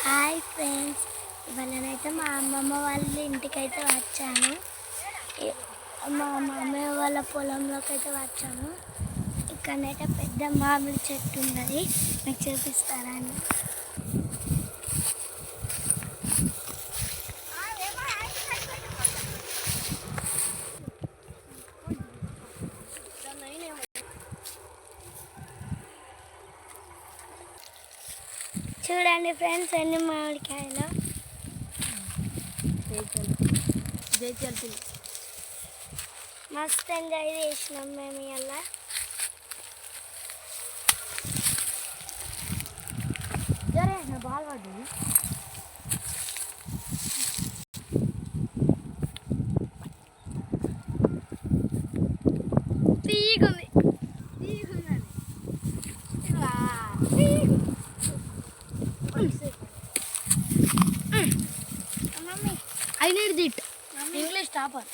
Hi friends, ఇవాళనైతే మా అమ్మమ్మ వాళ్ళ ఇంటికైతే వచ్చాను. మా మామయ్య వాళ్ళ పొలంలోకి అయితే వచ్చాము. ఇక్కడనైతే పెద్ద మామిడి చెట్టు ఉన్నది, మీకు చూపిస్తారని. చూడండి ఫ్రెండ్స్, ఎన్ని మామిడికాయలు. మస్తు ఎంజాయ్ చేసినాం మేము ఇలా. బాల్ పడ్డది. తీగుంది I need it. English topper.